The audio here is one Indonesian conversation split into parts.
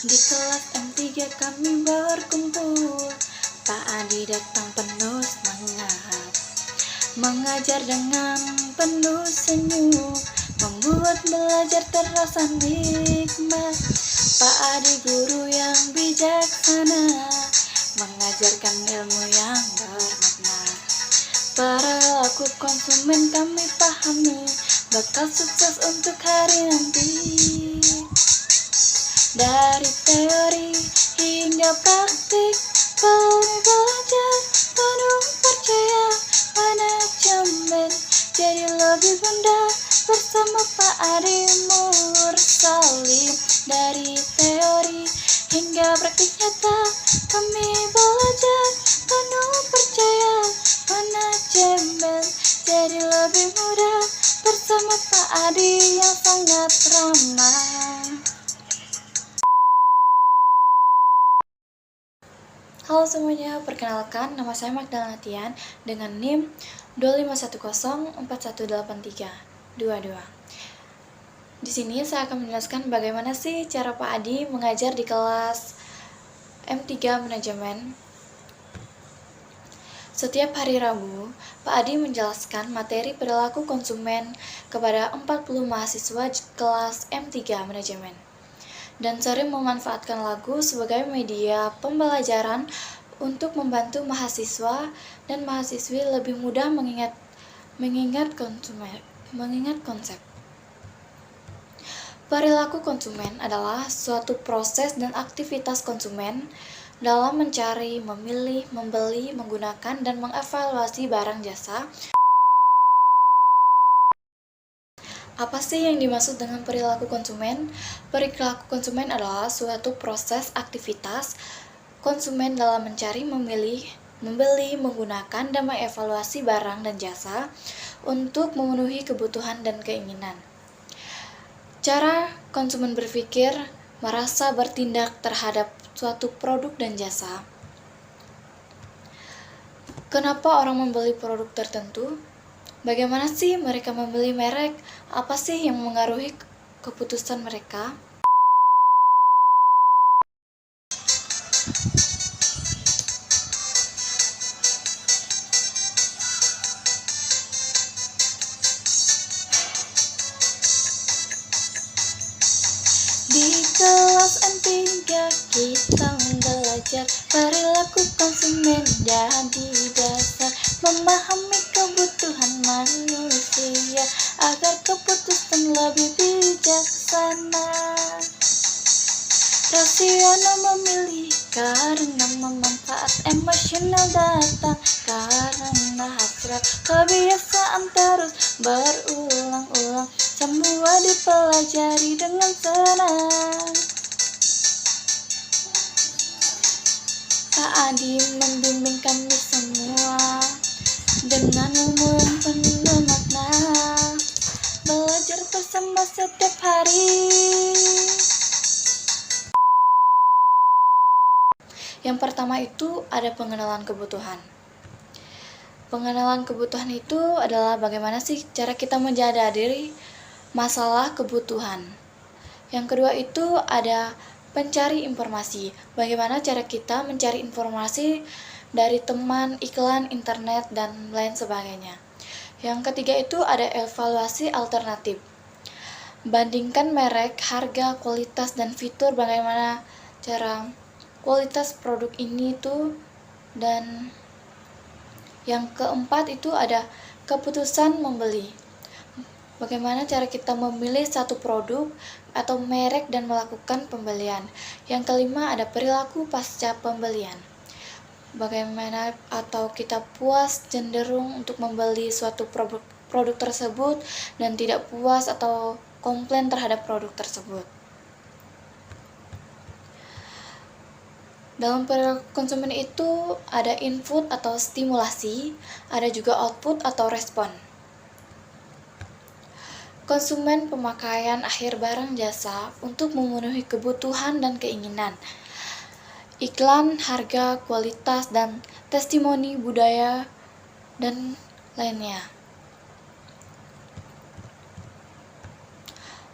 Di kelas M3 kami berkumpul, Pak Adi datang penuh semangat, mengajar dengan penuh senyum, membuat belajar terasa nikmat. Pak Adi guru yang bijaksana, mengajarkan ilmu yang bermakna. Perilaku konsumen kami pahami, bakal sukses untuk hari nanti. Dari teori hingga praktik, belajar penuh percaya, manajemen jadi lebih mudah bersama Pak Adi Mursalim. Dari teori hingga praktik nyata, kami belajar penuh percaya, manajemen jadi lebih mudah bersama Pak Adi yang sangat ramah. Halo semuanya, perkenalkan nama saya Magdalena Tian dengan NIM 2510418322. Di sini saya akan menjelaskan bagaimana sih cara Pak Adi mengajar di kelas M3 Manajemen. Setiap hari Rabu, Pak Adi menjelaskan materi perilaku konsumen kepada 40 mahasiswa kelas M3 Manajemen, dan sering memanfaatkan lagu sebagai media pembelajaran untuk membantu mahasiswa dan mahasiswi lebih mudah mengingat konsep. Perilaku konsumen adalah suatu proses dan aktivitas konsumen dalam mencari, memilih, membeli, menggunakan, dan mengevaluasi barang jasa. Apa sih yang dimaksud dengan perilaku konsumen? Perilaku konsumen adalah suatu proses aktivitas konsumen dalam mencari, memilih, membeli, menggunakan, dan mengevaluasi barang dan jasa untuk memenuhi kebutuhan dan keinginan. Cara konsumen berpikir, merasa, bertindak terhadap suatu produk dan jasa. Kenapa orang membeli produk tertentu? Bagaimana sih mereka membeli merek? Apa sih yang mengaruhi keputusan mereka? Di kelas M3 kita belajar perilaku konsumen jadi dasar, memahami kebutuhan manusia agar keputusan lebih bijaksana. Rasional memilih karena memanfaat, emosional datang karena hasrat, kebiasaan terus berulang-ulang, semua dipelajari dengan senang. Pak Adi membimbing kami semua dengan ilmu yang penuh makna, belajar bersama setiap hari. Yang pertama itu ada pengenalan kebutuhan. Pengenalan kebutuhan itu adalah bagaimana sih cara kita menjadari masalah kebutuhan. Yang kedua itu ada pencari informasi. Bagaimana cara kita mencari informasi dari teman, iklan, internet, dan lain sebagainya. Yang ketiga itu ada evaluasi alternatif. Bandingkan merek, harga, kualitas, dan fitur, bagaimana cara kualitas produk ini tuh. Dan yang keempat itu ada keputusan membeli. Bagaimana cara kita memilih satu produk atau merek dan melakukan pembelian. Yang kelima ada perilaku pasca pembelian. Bagaimana atau kita puas cenderung untuk membeli suatu produk tersebut dan tidak puas atau komplain terhadap produk tersebut. Dalam perilaku konsumen itu ada input atau stimulasi, ada juga output atau respon. Konsumen pemakaian akhir barang jasa untuk memenuhi kebutuhan dan keinginan. Iklan, harga, kualitas, dan testimoni budaya, dan lainnya.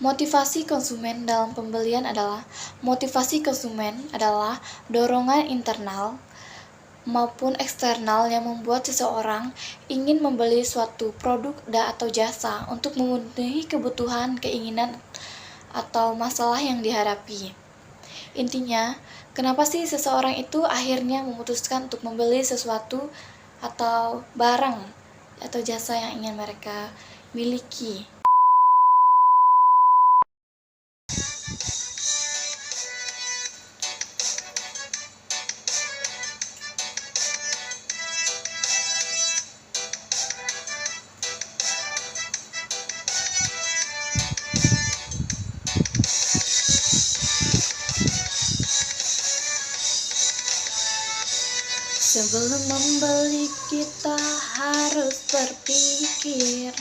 Motivasi konsumen dalam pembelian adalah dorongan internal maupun eksternal yang membuat seseorang ingin membeli suatu produk atau jasa untuk memenuhi kebutuhan, keinginan, atau masalah yang dihadapi. Intinya, kenapa sih seseorang itu akhirnya memutuskan untuk membeli sesuatu atau barang atau jasa yang ingin mereka miliki? Sebelum membeli kita harus berpikir,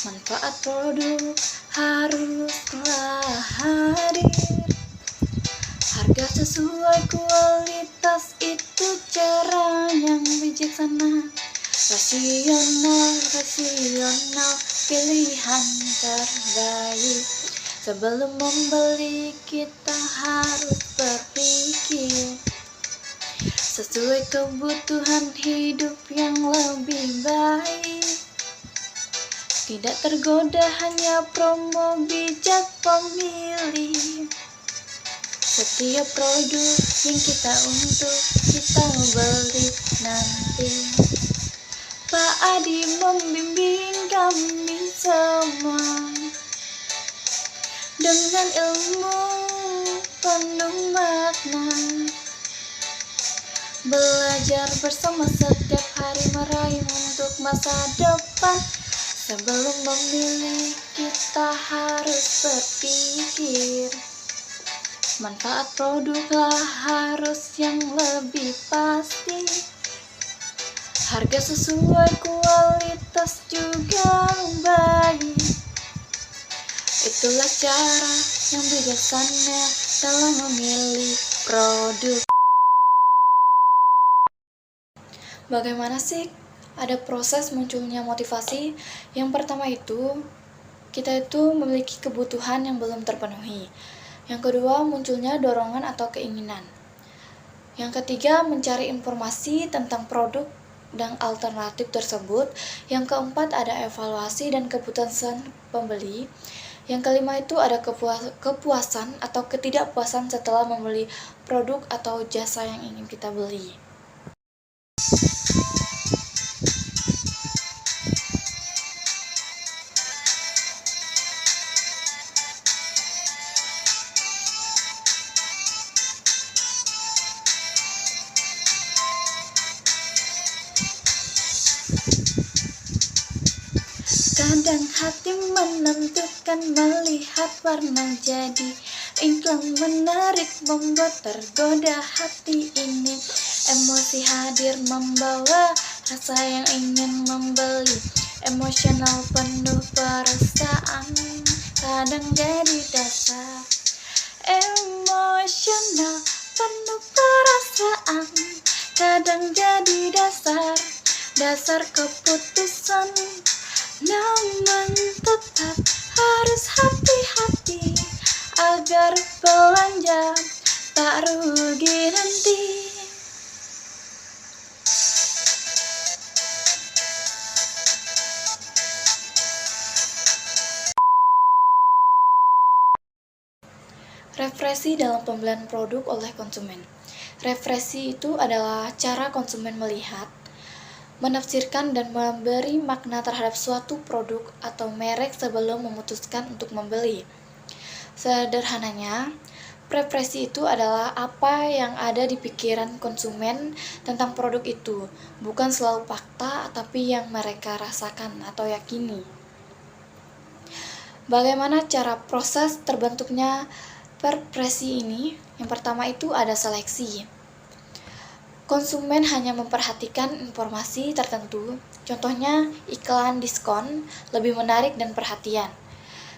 manfaat produk haruslah hadir, harga sesuai kualitas itu cara yang bijaksana, rasional pilihan terbaik. Sebelum membeli kita harus berpikir sesuai kebutuhan hidup yang lebih baik, tidak tergoda hanya promo, bijak pemilih setiap produk yang kita beli nanti. Pak Adi membimbing kami semua dengan ilmu penuh makna, belajar bersama setiap hari meraih untuk masa depan. Sebelum memilih kita harus berpikir, manfaat produklah harus yang lebih pasti, harga sesuai kualitas juga baik. Itulah cara yang bijaksana dalam memilih produk. Bagaimana sih ada proses munculnya motivasi? Yang pertama itu, kita itu memiliki kebutuhan yang belum terpenuhi. Yang kedua, munculnya dorongan atau keinginan. Yang ketiga, mencari informasi tentang produk dan alternatif tersebut. Yang keempat, ada evaluasi dan keputusan pembeli. Yang kelima itu ada kepuasan atau ketidakpuasan setelah membeli produk atau jasa yang ingin kita beli. Kadang hati menentukan melihat warna jadi iklan menarik, membuat tergoda hati ini. Emosi hadir membawa rasa yang ingin membeli, emosional penuh perasaan kadang jadi dasar. Emosional penuh perasaan kadang jadi dasar keputusan. Namun tetap harus hati-hati agar belanja tak rugi nanti. Referensi dalam pembelian produk oleh konsumen. Referensi itu adalah cara konsumen melihat, menafsirkan dan memberi makna terhadap suatu produk atau merek sebelum memutuskan untuk membeli. Sederhananya, preferensi itu adalah apa yang ada di pikiran konsumen tentang produk itu, bukan selalu fakta, tapi yang mereka rasakan atau yakini. Bagaimana cara proses terbentuknya preferensi ini? Yang pertama itu ada seleksi. Konsumen hanya memperhatikan informasi tertentu, contohnya iklan diskon, lebih menarik dan perhatian.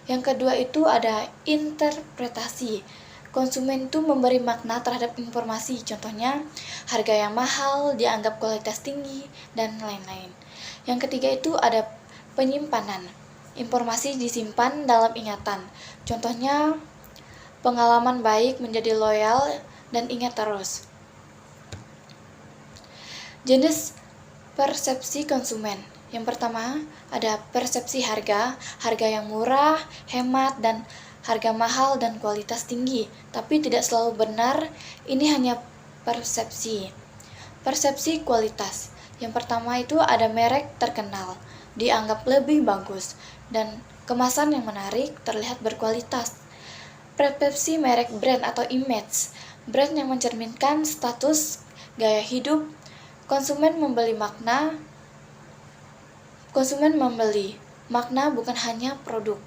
Yang kedua itu ada interpretasi. Konsumen itu memberi makna terhadap informasi, contohnya harga yang mahal, dianggap kualitas tinggi, dan lain-lain. Yang ketiga itu ada penyimpanan. informasi disimpan dalam ingatan. Contohnya, pengalaman baik menjadi loyal dan ingat terus. Jenis persepsi konsumen. Yang pertama, ada persepsi harga yang murah, hemat, dan harga mahal dan kualitas tinggi. Tapi tidak selalu benar, ini hanya persepsi. Persepsi kualitas. Yang pertama itu ada merek terkenal, dianggap lebih bagus, dan kemasan yang menarik, terlihat berkualitas. Persepsi merek brand atau image. Brand yang mencerminkan status, gaya hidup. Konsumen membeli makna bukan hanya produk.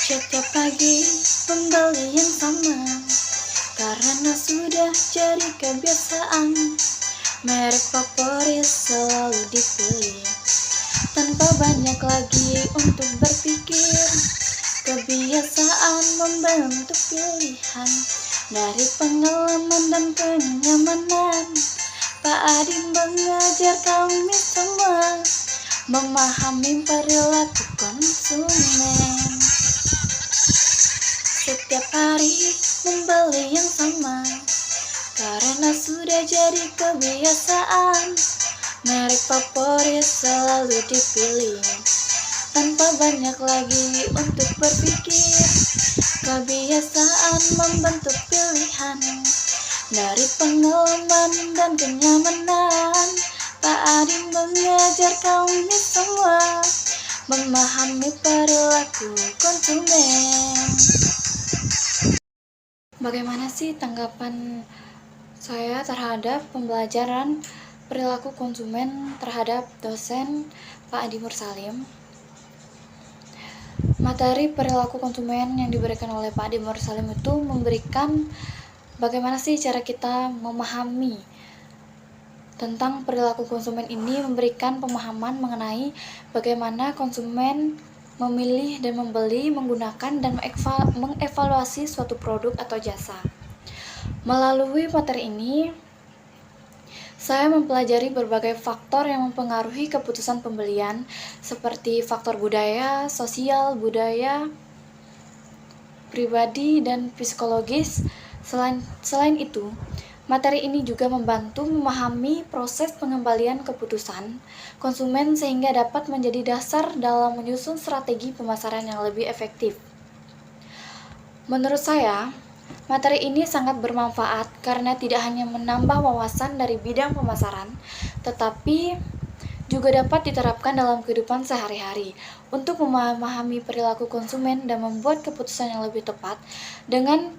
Setiap pagi pembeli yang sama, karena sudah jadi kebiasaan. Merek favorit selalu dipilih, tanpa banyak lagi untuk berpikir. Kebiasaan membentuk pilihan, dari pengalaman dan kenyamanan. Pak Adi mengajar kami semua memahami perilaku konsumen. Setiap hari membeli yang sama, karena sudah jadi kebiasaan. Merek favorit selalu dipilih, tanpa banyak lagi untuk berpikir. Kebiasaan membentuk pilihan, dari pengalaman dan kenyamanan. Pak Adi mengajar kami semua memahami perilaku konsumen. Bagaimana sih tanggapan saya terhadap pembelajaran perilaku konsumen terhadap dosen Pak Adi Mursalim? Materi perilaku konsumen yang diberikan oleh Pak Adi Mursalim itu memberikan bagaimana sih cara kita memahami tentang perilaku konsumen ini, memberikan pemahaman mengenai bagaimana konsumen memilih dan membeli, menggunakan, dan mengevaluasi suatu produk atau jasa. Melalui materi ini, saya mempelajari berbagai faktor yang mempengaruhi keputusan pembelian, seperti faktor budaya, sosial, budaya, pribadi, dan psikologis. Selain itu, materi ini juga membantu memahami proses pengembalian keputusan konsumen sehingga dapat menjadi dasar dalam menyusun strategi pemasaran yang lebih efektif. Menurut saya, materi ini sangat bermanfaat karena tidak hanya menambah wawasan dari bidang pemasaran, tetapi juga dapat diterapkan dalam kehidupan sehari-hari untuk memahami perilaku konsumen dan membuat keputusan yang lebih tepat. Dengan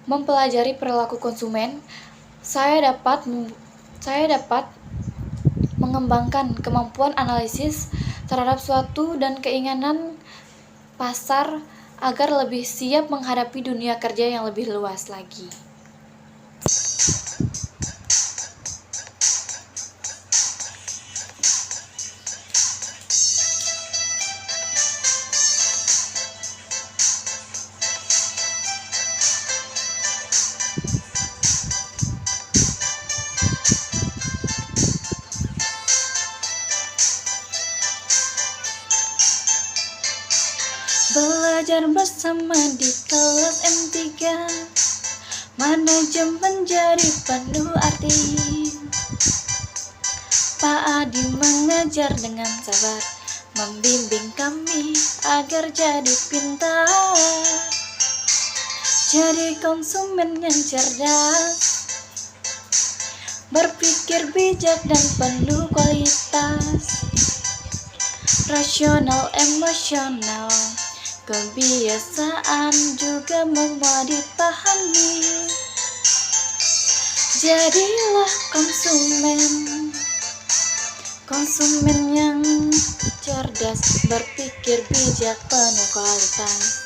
mempelajari perilaku konsumen, saya dapat mengembangkan kemampuan analisis terhadap suatu dan keinginan pasar agar lebih siap menghadapi dunia kerja yang lebih luas lagi. Belajar bersama di kelas M3, manajemen jadi penuh arti. Pak Adi mengajar dengan sabar, membimbing kami agar jadi pintar, jadi konsumen yang cerdas, berpikir bijak dan penuh kualitas. rasional, emosional, kebiasaan juga mau dipahami. Jadilah konsumen yang cerdas, berpikir bijak, penuh kualitas.